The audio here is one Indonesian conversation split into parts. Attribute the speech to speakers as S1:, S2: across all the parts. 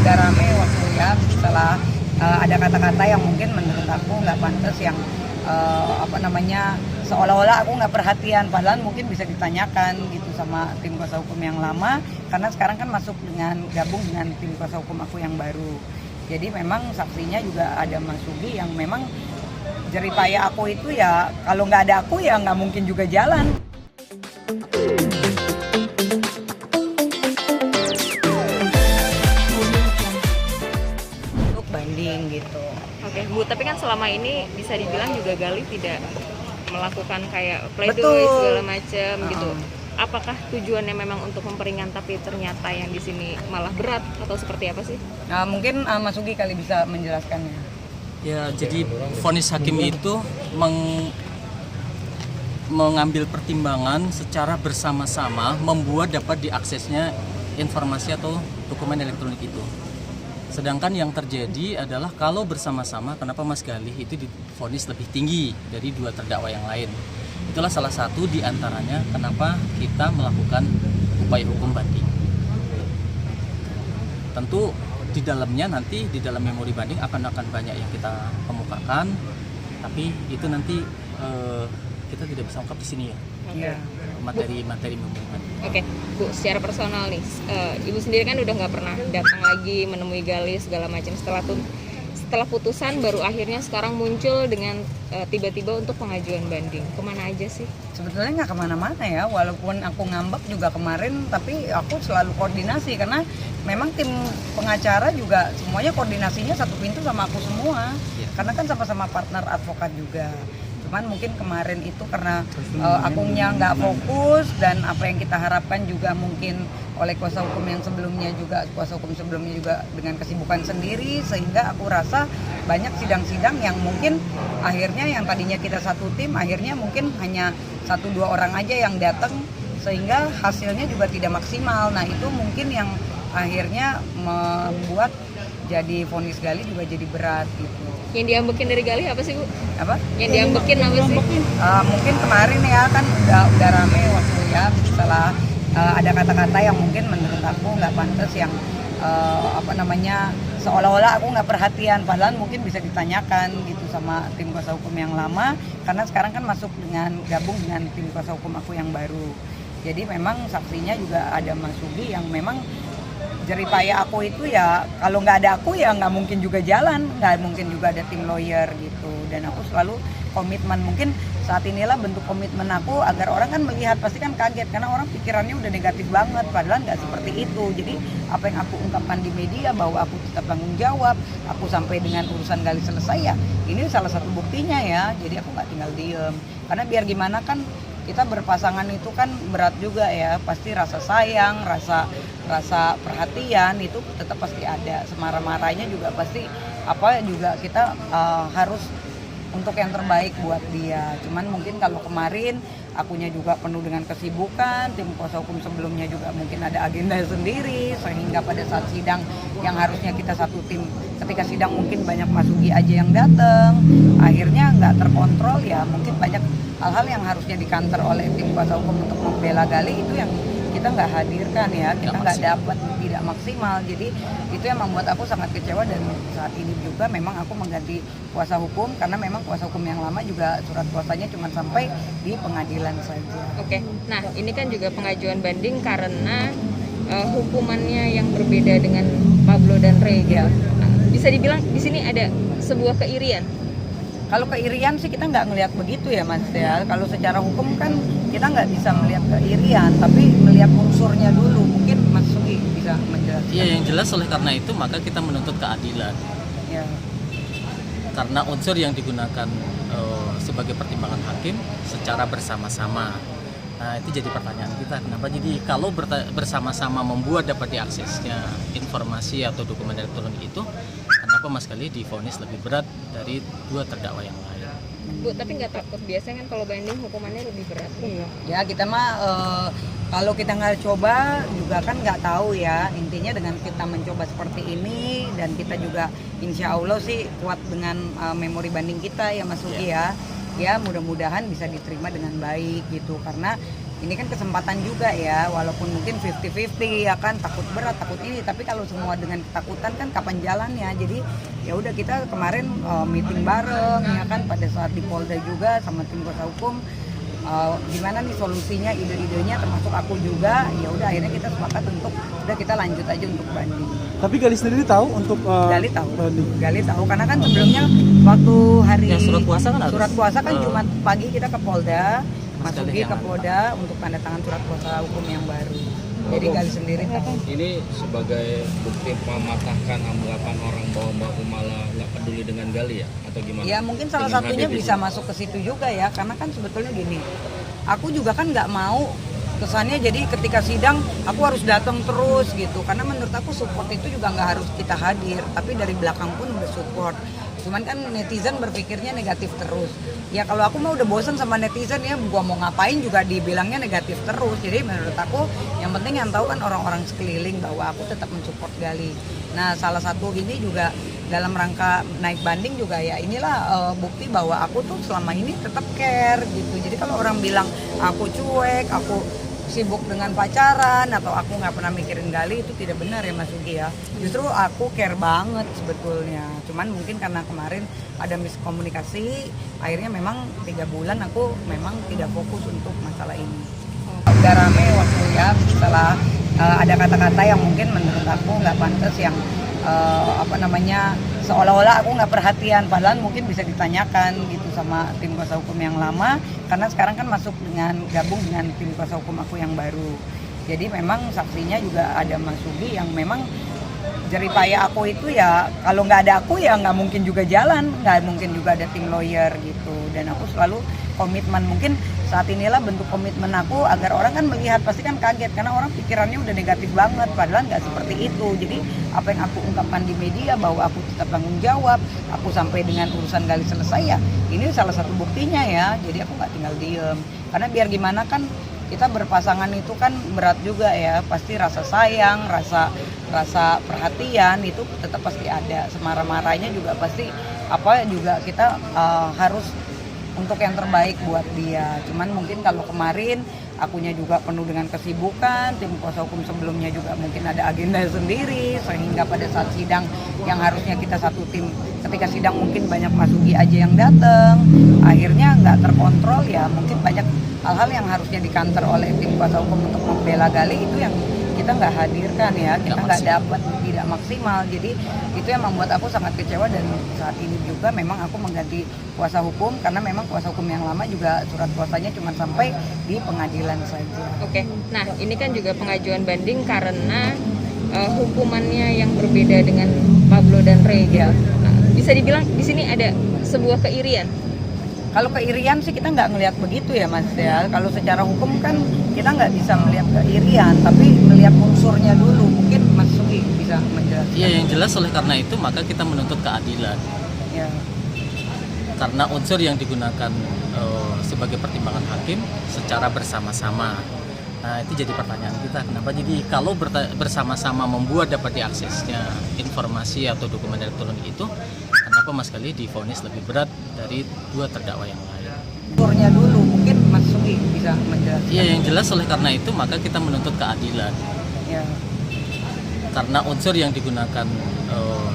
S1: udah rame waktu ya setelah ada kata-kata yang mungkin menurut aku nggak pantas yang seolah-olah aku nggak perhatian, padahal mungkin bisa ditanyakan gitu sama tim kuasa hukum yang lama, karena sekarang kan gabung dengan tim kuasa hukum aku yang baru. Jadi memang saksinya juga ada Mas Sugi yang memang jeripaya aku itu ya, kalau nggak ada aku ya nggak mungkin juga jalan. Untuk banding gitu.
S2: Oke, Bu, tapi kan selama ini bisa dibilang juga Galih tidak melakukan kayak pledoi
S1: Betul.
S2: segala macam gitu. Apakah tujuannya memang untuk memperingan tapi ternyata yang di sini malah berat atau seperti apa sih?
S1: Nah, mungkin Mas Sugi kali bisa menjelaskannya.
S3: Ya, jadi vonis hakim itu mengambil pertimbangan secara bersama-sama membuat dapat diaksesnya informasi atau dokumen elektronik itu. Sedangkan yang terjadi adalah kalau bersama-sama, kenapa Mas Galih itu divonis lebih tinggi dari dua terdakwa yang lain. Itulah salah satu di antaranya kenapa kita melakukan upaya hukum banding. Tentu di dalamnya nanti, di dalam memori banding akan banyak yang kita kemukakan, tapi itu nanti kita tidak bisa ungkap di sini ya.
S1: Iya.
S3: Materi memori banding.
S2: Oke, Bu, secara personal nih, Ibu sendiri kan udah nggak pernah datang lagi menemui Galih segala macam setelah putusan baru akhirnya sekarang muncul dengan tiba-tiba untuk pengajuan banding. Kemana aja sih?
S1: Sebetulnya nggak kemana-mana ya, walaupun aku ngambek juga kemarin, tapi aku selalu koordinasi karena memang tim pengacara juga semuanya koordinasinya satu pintu sama aku semua, karena kan sama-sama partner advokat juga. Cuman mungkin kemarin itu karena akunya nggak fokus dan apa yang kita harapkan juga mungkin oleh kuasa hukum sebelumnya juga dengan kesibukan sendiri, sehingga aku rasa banyak sidang-sidang yang mungkin akhirnya yang tadinya kita satu tim akhirnya mungkin hanya 1-2 orang aja yang datang, sehingga hasilnya juga tidak maksimal. Nah itu mungkin yang akhirnya membuat jadi vonis Galih juga jadi berat gitu.
S2: Yang diambekin dari Galih apa sih, Bu?
S1: Apa?
S2: Yang diambekin apa sih?
S1: Mungkin kemarin ya kan udah rame waktu ya setelah ada kata-kata yang mungkin menurut aku nggak pantas yang seolah-olah aku nggak perhatian, padahal mungkin bisa ditanyakan gitu sama tim kuasa hukum yang lama, karena sekarang kan gabung dengan tim kuasa hukum aku yang baru. Jadi memang saksinya juga ada Mas Sugi yang memang jeripaya aku itu ya, kalau nggak ada aku ya nggak mungkin juga jalan, nggak mungkin juga ada tim lawyer gitu. Dan aku selalu komitmen, mungkin saat inilah bentuk komitmen aku agar orang kan melihat, pasti kan kaget karena orang pikirannya udah negatif banget, padahal nggak seperti itu. Jadi apa yang aku ungkapkan di media bahwa aku tetap tanggung jawab, aku sampai dengan urusan Galih selesai ya, ini salah satu buktinya ya. Jadi aku nggak tinggal diem, karena biar gimana kan kita berpasangan itu kan berat juga ya, pasti rasa sayang, rasa perhatian itu tetap pasti ada, semarah-marahnya juga pasti juga kita harus untuk yang terbaik buat dia. Cuman mungkin kalau kemarin akunya juga penuh dengan kesibukan, tim kuasa hukum sebelumnya juga mungkin ada agenda sendiri, sehingga pada saat sidang yang harusnya kita satu tim, ketika sidang mungkin banyak Mas Sugi aja yang datang, akhirnya nggak terkontrol ya, mungkin banyak hal-hal yang harusnya dikantor oleh tim kuasa hukum untuk membela Galih itu yang kita nggak hadirkan ya, kita nggak dapat, tidak maksimal. Jadi itu yang membuat aku sangat kecewa, dan saat ini juga memang aku mengganti kuasa hukum karena memang kuasa hukum yang lama juga surat kuasanya cuma sampai di pengadilan saja.
S2: Oke, nah ini kan juga pengajuan banding karena hukumannya yang berbeda dengan Pablo dan Rey gitu. Nah, bisa dibilang di sini ada sebuah keirian.
S1: Kalau keirian sih kita nggak ngelihat begitu ya Mas ya. Kalau secara hukum kan kita nggak bisa melihat keirian, tapi melihat unsurnya dulu. Mungkin Mas Sugi bisa menjelaskan.
S3: Iya, yang jelas oleh karena itu maka kita menuntut keadilan.
S1: Ya.
S3: Karena unsur yang digunakan sebagai pertimbangan hakim secara bersama-sama. Nah itu jadi pertanyaan kita, kenapa jadi kalau bersama-sama membuat dapat diaksesnya informasi atau dokumen elektronik itu, kenapa Mas Galih divonis lebih berat dari dua terdakwa yang lain?
S2: Bu, tapi nggak takut, biasanya kan kalau banding hukumannya lebih berat.
S1: Ya kita mah kalau kita nggak coba juga kan nggak tahu ya. Intinya dengan kita mencoba seperti ini, dan kita juga insya Allah sih kuat dengan memori banding kita ya Mas Sugi ya. Ya mudah-mudahan bisa diterima dengan baik gitu, karena ini kan kesempatan juga ya, walaupun mungkin 50-50 ya kan, takut berat takut ini, tapi kalau semua dengan ketakutan kan kapan jalannya. Jadi ya udah kita kemarin meeting bareng ya kan pada saat di Polda juga sama tim kuasa hukum, gimana nih solusinya, ide-idenya termasuk aku juga. Ya udah akhirnya kita sepakat untuk udah kita lanjut aja untuk banding.
S4: Tapi Gali sendiri tahu untuk
S1: Gali tahu.
S4: banding?
S1: Gali tahu karena kan sebelumnya waktu hari
S3: Ya, surat kuasa kan harus.
S1: surat kuasa kan Jumat pagi kita ke Polda,
S3: Mas
S1: Mas
S3: Gali
S1: Ugi
S3: yang
S1: ke Polda untuk tanda tangan surat kuasa hukum yang baru. Jadi Gali sendiri tahu.
S5: Ini sebagai bukti mematahkan anggapan orang bahwa Mbak Kumala nggak peduli dengan Gali ya, atau gimana?
S1: Ya mungkin salah
S5: Dengan
S1: satunya
S5: hadir di
S1: bisa
S5: sini.
S1: masuk ke situ juga ya, karena kan sebetulnya gini, aku juga kan nggak mau kesannya jadi ketika sidang aku harus datang terus gitu, karena menurut aku support itu juga nggak harus kita hadir, tapi dari belakang pun udah support. Cuman kan netizen berpikirnya negatif terus. Ya kalau aku mah udah bosen sama netizen ya, gua mau ngapain juga dibilangnya negatif terus. Jadi menurut aku yang penting yang tahu kan orang-orang sekeliling bahwa aku tetap mensupport Gali. Nah salah satu ini juga dalam rangka naik banding juga ya inilah bukti bahwa aku tuh selama ini tetap care gitu. Jadi kalau orang bilang aku cuek, aku sibuk dengan pacaran atau aku nggak pernah mikirin Gali, itu tidak benar ya Mas Ugi ya. Justru aku care banget sebetulnya. Cuman mungkin karena kemarin ada miskomunikasi, akhirnya memang 3 bulan aku memang tidak fokus untuk masalah ini. Udah rame waktu ya setelah ada kata-kata yang mungkin menurut aku nggak pantas, yang seolah-olah aku nggak perhatian, padahal mungkin bisa ditanyakan gitu sama tim kuasa hukum yang lama, karena sekarang kan gabung dengan tim kuasa hukum aku yang baru. Jadi memang saksinya juga ada Mas Ugi yang memang jeripaya aku itu ya, kalau nggak ada aku ya nggak mungkin juga jalan, nggak mungkin juga ada tim lawyer gitu. Dan aku selalu komitmen, mungkin saat inilah bentuk komitmen aku agar orang kan melihat, pasti kan kaget karena orang pikirannya udah negatif banget, padahal nggak seperti itu. Jadi apa yang aku ungkapkan di media bahwa aku tetap tanggung jawab, aku sampai dengan urusan Gali selesai ya, ini salah satu buktinya ya. Jadi aku nggak tinggal diem, karena biar gimana kan kita berpasangan itu kan berat juga ya, pasti rasa sayang, rasa perhatian itu tetap pasti ada, semarah-marahnya juga pasti juga kita harus untuk yang terbaik buat dia. Cuman mungkin kalau kemarin akunya juga penuh dengan kesibukan, tim kuasa hukum sebelumnya juga mungkin ada agenda sendiri, sehingga pada saat sidang yang harusnya kita satu tim, ketika sidang mungkin banyak Mas Ugi aja yang datang, akhirnya nggak terkontrol ya. Mungkin banyak hal-hal yang harusnya dikantor oleh tim kuasa hukum untuk membela Gali itu yang kita nggak hadirkan ya, kita nggak dapat, tidak maksimal. Jadi itu yang membuat aku sangat kecewa, dan saat ini juga memang aku mengganti kuasa hukum karena memang kuasa hukum yang lama juga surat kuasanya cuma sampai di pengadilan saja.
S2: Oke, nah ini kan juga pengajuan banding karena hukumannya yang berbeda dengan Pablo dan Rey gitu.
S1: Ya.
S2: Nah, bisa dibilang di sini ada sebuah keirian.
S1: Kalau keirian sih kita nggak ngelihat begitu ya Mas ya. Kalau secara hukum kan kita nggak bisa melihat keirian, tapi melihat unsurnya dulu. Mungkin Mas Ugi bisa menjelaskan.
S3: Iya, yang jelas oleh karena itu maka kita menuntut keadilan.
S1: Ya.
S3: Karena unsur yang digunakan sebagai pertimbangan hakim secara bersama-sama. Nah, itu jadi pertanyaan kita, kenapa jadi kalau bersama-sama membuat dapat diaksesnya informasi atau dokumen elektronik itu, kenapa Mas Gali divonis lebih berat dari 2 terdakwa yang lain?
S1: Unsurnya dulu, mungkin Mas Ugi bisa menjelaskan.
S3: Iya, yang jelas oleh karena itu maka kita menuntut keadilan.
S1: Ya.
S3: Karena unsur yang digunakan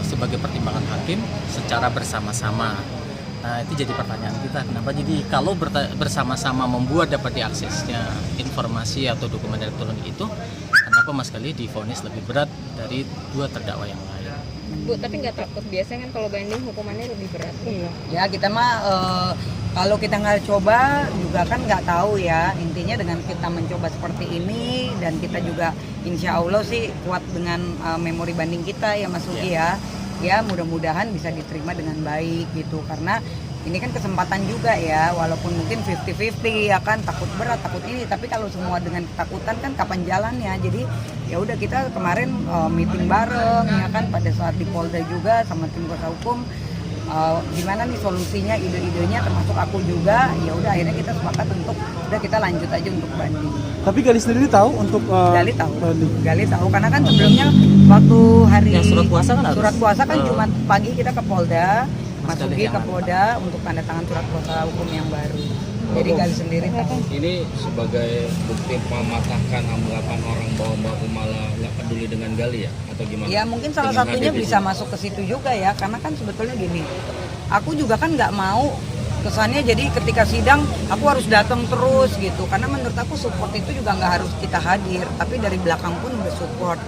S3: sebagai pertimbangan hakim secara bersama-sama. Nah, itu jadi pertanyaan kita, kenapa jadi kalau bersama-sama membuat dapat diaksesnya informasi atau dokumen elektronik itu, kenapa Mas Gali divonis lebih berat dari 2 terdakwa yang lain?
S2: Bu, tapi nggak takut, biasanya kan kalau banding hukumannya lebih berat.
S1: Ya kita mah kalau kita nggak coba juga kan nggak tahu ya. Intinya dengan kita mencoba seperti ini, dan kita juga insya Allah sih kuat dengan memori banding kita ya Mas Ugi ya. Ya mudah-mudahan bisa diterima dengan baik gitu, karena ini kan kesempatan juga ya, walaupun mungkin 50-50 ya kan, takut berat takut ini, tapi kalau semua dengan ketakutan kan kapan jalannya. Jadi ya udah kita kemarin meeting bareng ya kan pada saat di Polda juga sama tim kuasa hukum, gimana nih solusinya, ide-idenya termasuk aku juga. Ya udah akhirnya kita sepakat untuk udah kita lanjut aja untuk banding.
S4: Tapi Gali sendiri tahu untuk
S1: Gali tahu.
S4: banding?
S1: Gali tahu karena kan sebelumnya waktu hari
S3: Ya, surat kuasa kan harus.
S1: surat kuasa kan Jumat pagi kita ke Polda, Mas
S3: Gali
S1: Ugi
S3: yang
S1: ke Polda untuk tanda tangan surat kuasa hukum yang baru. Jadi Gali sendiri tahu.
S5: Ini sebagai bukti mematahkan anggapan orang bahwa Mbak Kumala nggak peduli dengan Gali ya, atau gimana?
S1: Ya mungkin salah
S5: Dengan
S1: satunya
S5: hadir di
S1: bisa
S5: sini.
S1: masuk ke situ juga ya, karena kan sebetulnya gini, aku juga kan nggak mau kesannya jadi ketika sidang aku harus datang terus gitu, karena menurut aku support itu juga nggak harus kita hadir, tapi dari belakang pun udah support.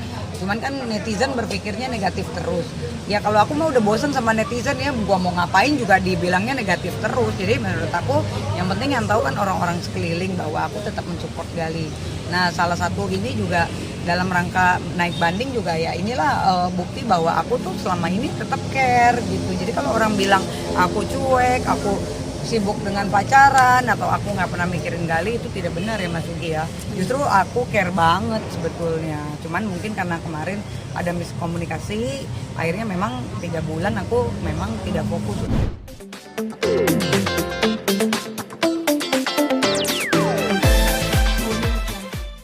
S1: Cuman kan netizen berpikirnya negatif terus. Ya kalau aku mah udah bosen sama netizen ya, gua mau ngapain juga dibilangnya negatif terus. Jadi menurut aku yang penting yang tahu kan orang-orang sekeliling bahwa aku tetap mensupport Gali. Nah salah satu ini juga dalam rangka naik banding juga ya inilah bukti bahwa aku tuh selama ini tetap care gitu. Jadi kalau orang bilang aku cuek, aku sibuk dengan pacaran atau aku nggak pernah mikirin Gali, itu tidak benar ya Mas Ugi ya. Justru aku care banget sebetulnya. Cuman mungkin karena kemarin ada miskomunikasi, akhirnya memang 3 bulan aku memang tidak fokus.